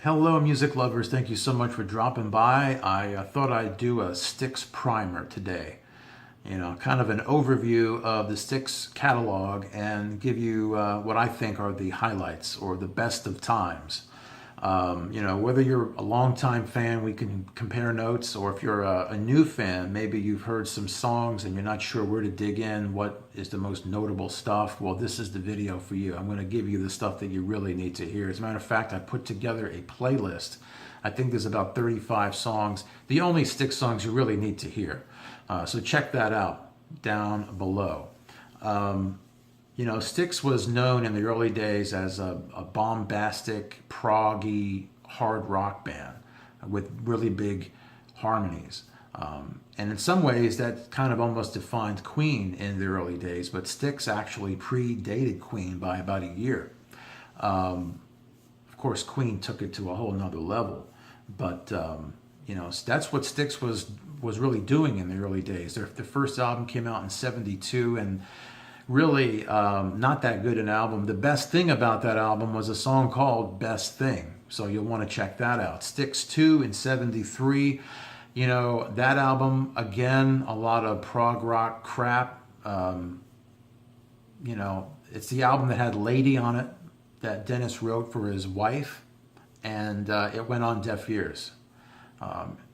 Hello, music lovers. Thank you so much for dropping by. I thought I'd do a Styx primer today. Kind of an overview of the Styx catalog and give you what I think are the highlights or the best of times. Whether you're a longtime fan, we can compare notes, or if you're a new fan, maybe you've heard some songs and you're not sure where to dig in, what is the most notable stuff. Well, this is the video for you. I'm going to give you the stuff that you really need to hear. As a matter of fact, I put together a playlist. I think there's about 35 songs, the only Styx songs you really need to hear. So check that out down below. Styx was known in the early days as a bombastic, proggy, hard rock band with really big harmonies. And in some ways, that kind of almost defined Queen in the early days, but Styx actually predated Queen by about a year. Of course, Queen took it to a whole nother level, but that's what Styx was really doing in the early days. Their first album came out in '72, and really not that good an album. The best thing about that album was a song called Best Thing, so you'll want to check that out. Styx 2 in '73, that album, again, a lot of prog rock crap. It's the album that had Lady on it that Dennis wrote for his wife, and it went on deaf ears.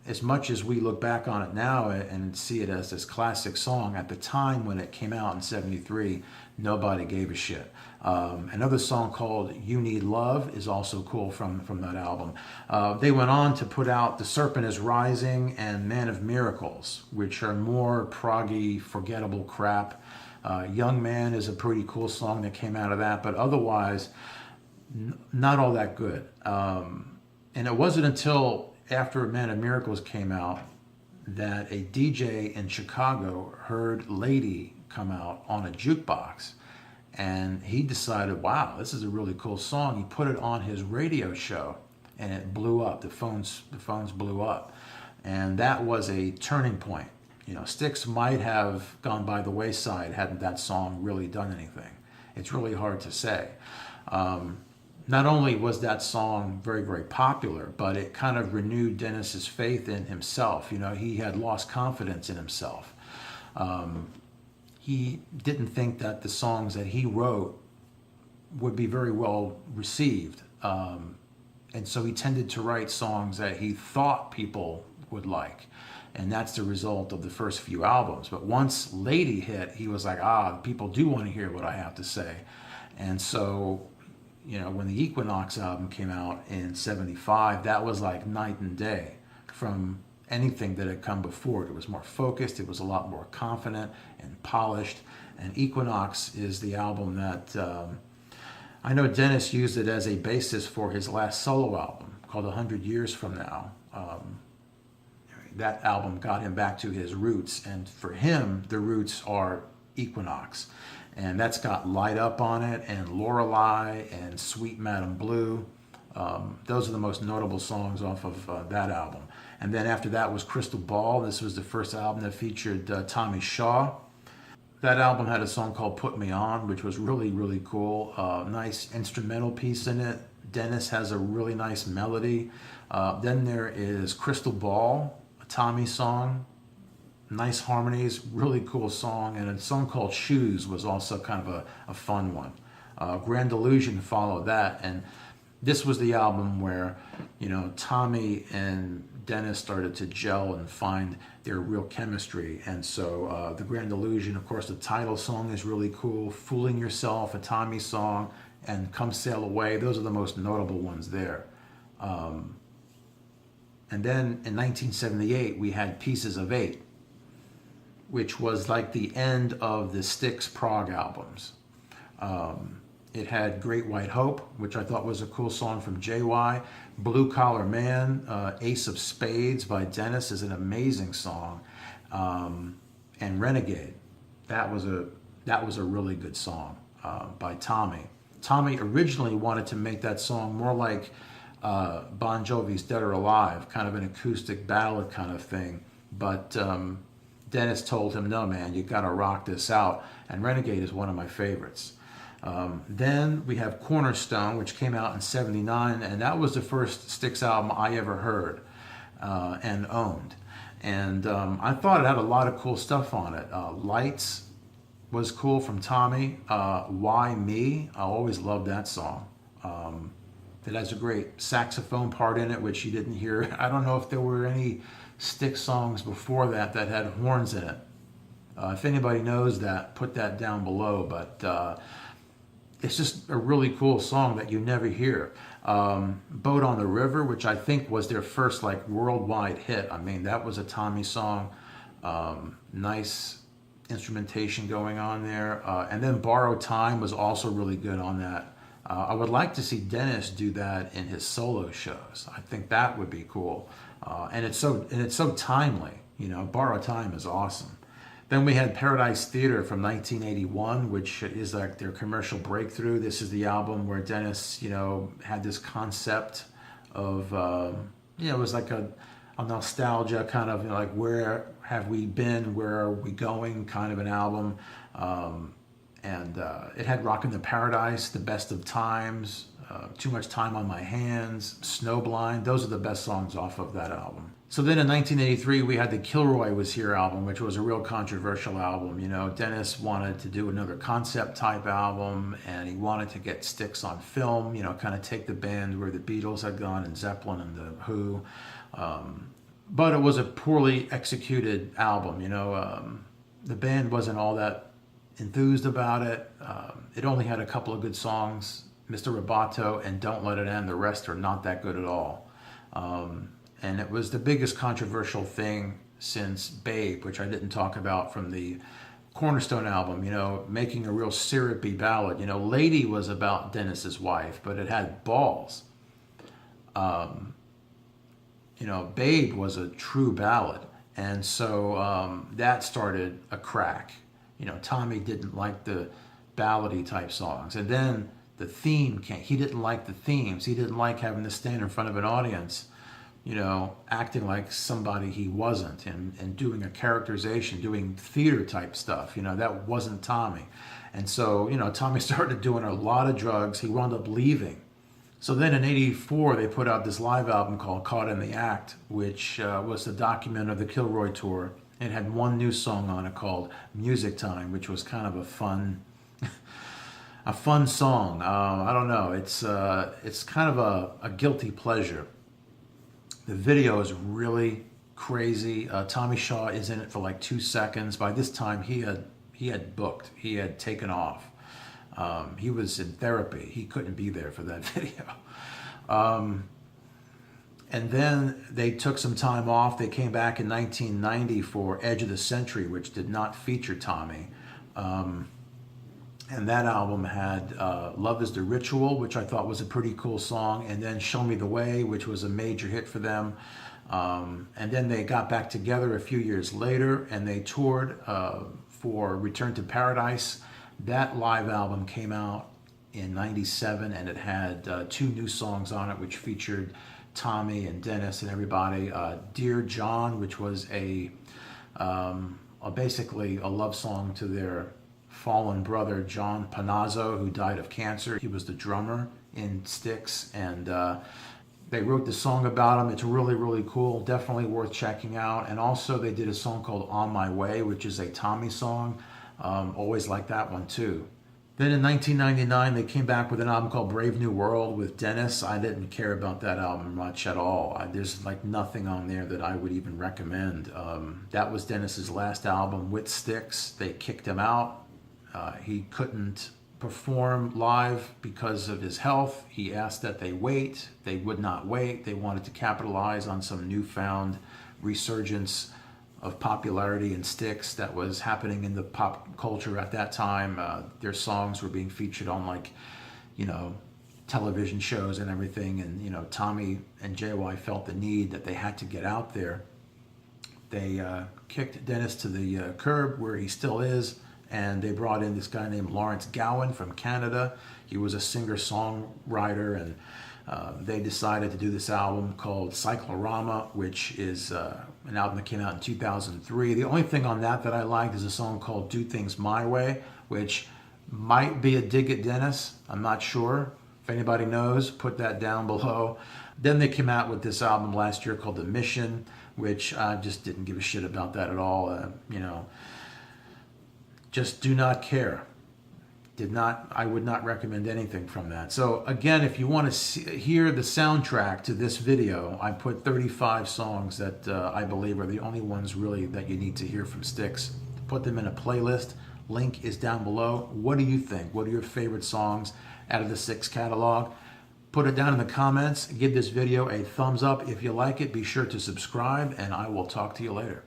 As much as we look back on it now and see it as this classic song, at the time when it came out in '73, nobody gave a shit. Another song called You Need Love is also cool from that album. They went on to put out The Serpent is Rising and Man of Miracles, which are more proggy, forgettable crap. Young Man is a pretty cool song that came out of that, but otherwise, not all that good. And it wasn't until after Man of Miracles came out that a DJ in Chicago heard Lady come out on a jukebox, and he decided, wow, this is a really cool song. He put it on his radio show, and it blew up. The phones blew up, and that was a turning point. Styx might have gone by the wayside hadn't that song really done anything. It's really hard to say. Not only was that song very, very popular, but it kind of renewed Dennis's faith in himself. He had lost confidence in himself. He didn't think that the songs that he wrote would be very well received. And so he tended to write songs that he thought people would like. And that's the result of the first few albums. But once Lady hit, he was like, people do want to hear what I have to say. And so when the Equinox album came out in '75, that was like night and day from anything that had come before it. It was more focused, it was a lot more confident and polished, and Equinox is the album that I know Dennis used it as a basis for his last solo album called 100 Years From Now. That album got him back to his roots, and for him, the roots are Equinox. And that's got Light Up on it, and Lorelei, and Sweet Madam Blue. Those are the most notable songs off of that album. And then after that was Crystal Ball. This was the first album that featured Tommy Shaw. That album had a song called Put Me On, which was really, really cool. Nice instrumental piece in it. Dennis has a really nice melody. Then there is Crystal Ball, a Tommy song. Nice harmonies, really cool song, and a song called Shoes was also kind of a fun one. Grand Illusion followed that, and this was the album where, Tommy and Dennis started to gel and find their real chemistry. And so the Grand Illusion, of course, the title song is really cool. Fooling Yourself, a Tommy song, and Come Sail Away, those are the most notable ones there. And then in 1978, we had Pieces of Eight, which was like the end of the Styx prog albums. It had Great White Hope, which I thought was a cool song from JY. Blue Collar Man, Ace of Spades by Dennis is an amazing song. And Renegade, that was a really good song by Tommy. Tommy originally wanted to make that song more like Bon Jovi's Dead or Alive, kind of an acoustic ballad kind of thing. But Dennis told him, no, man, you got to rock this out. And Renegade is one of my favorites. Then we have Cornerstone, which came out in '79, and that was the first Styx album I ever heard and owned. And I thought it had a lot of cool stuff on it. Lights was cool from Tommy. Why Me? I always loved that song. It has a great saxophone part in it, which you didn't hear. I don't know if there were any Styx songs before that that had horns in it. If anybody knows that, put that down below. But it's just a really cool song that you never hear. Boat on the River, which I think was their first like worldwide hit. I mean, that was a Tommy song. Nice instrumentation going on there. And then Borrowed Time was also really good on that. I would like to see Dennis do that in his solo shows. I think that would be cool. And it's so timely. You know, Borrowed Time is awesome. Then we had Paradise Theater from 1981, which is like their commercial breakthrough. This is the album where Dennis, you know, had this concept of, you know, it was like a nostalgia kind of, you know, like where have we been, where are we going kind of an album. And it had Rockin' the Paradise, The Best of Times, Too Much Time on My Hands, Snowblind. Those are the best songs off of that album. So then in 1983, we had the Kilroy Was Here album, which was a real controversial album. You know, Dennis wanted to do another concept type album, and he wanted to get Styx on film, you know, kind of take the band where the Beatles had gone and Zeppelin and the Who. But it was a poorly executed album, you know. The band wasn't all that enthused about it. It only had a couple of good songs, Mr. Roboto and Don't Let It End. The rest are not that good at all. And it was the biggest controversial thing since Babe, which I didn't talk about from the Cornerstone album, you know, making a real syrupy ballad. You know, Lady was about Dennis's wife, but it had balls. You know, Babe was a true ballad. And so that started a crack. You know, Tommy didn't like the ballady type songs. And then the theme came. He didn't like the themes. He didn't like having to stand in front of an audience, you know, acting like somebody he wasn't and doing a characterization, doing theater type stuff. You know, that wasn't Tommy. And so, you know, Tommy started doing a lot of drugs. He wound up leaving. So then in '84, they put out this live album called Caught in the Act, which was the document of the Kilroy tour. It had one new song on it called Music Time, which was kind of a fun song. I don't know. It's kind of a guilty pleasure. The video is really crazy. Tommy Shaw is in it for like 2 seconds. By this time, he had booked. He had taken off. He was in therapy. He couldn't be there for that video. And then they took some time off. They came back in 1990 for Edge of the Century, which did not feature Tommy. And that album had Love is the Ritual, which I thought was a pretty cool song, and then Show Me the Way, which was a major hit for them. And then they got back together a few years later, and they toured for Return to Paradise. That live album came out in '97, and it had 2 new songs on it, which featured Tommy and Dennis and everybody. Dear John, which was basically a love song to their fallen brother John Panazzo, who died of cancer. He was the drummer in Styx, and they wrote the song about him. It's really, really cool. Definitely worth checking out. And also they did a song called On My Way, which is a Tommy song. Always liked that one too. Then in 1999, they came back with an album called Brave New World with Dennis. I didn't care about that album much at all. There's like nothing on there that I would even recommend. That was Dennis's last album with Styx. They kicked him out. He couldn't perform live because of his health. He asked that they wait. They would not wait. They wanted to capitalize on some newfound resurgence of popularity in Styx that was happening in the pop culture at that time. Their songs were being featured on, like, you know, television shows and everything. And, you know, Tommy and JY felt the need that they had to get out there. They kicked Dennis to the curb, where he still is, and they brought in this guy named Lawrence Gowan from Canada. He was a singer-songwriter, and they decided to do this album called Cyclorama, which is an album that came out in 2003. The only thing on that I liked is a song called Do Things My Way, which Might be a dig at Dennis. I'm not sure. If anybody knows, put that down below. Then they came out with this album last year called The Mission, which I just didn't give a shit about that at all. Just do not care. I would not recommend anything from that. So again, if you want to hear the soundtrack to this video, I put 35 songs that I believe are the only ones really that you need to hear from Styx. Put them in a playlist. Link is down below. What do you think? What are your favorite songs out of the Styx catalog? Put it down in the comments. Give this video a thumbs up if you like it. Be sure to subscribe, and I will talk to you later.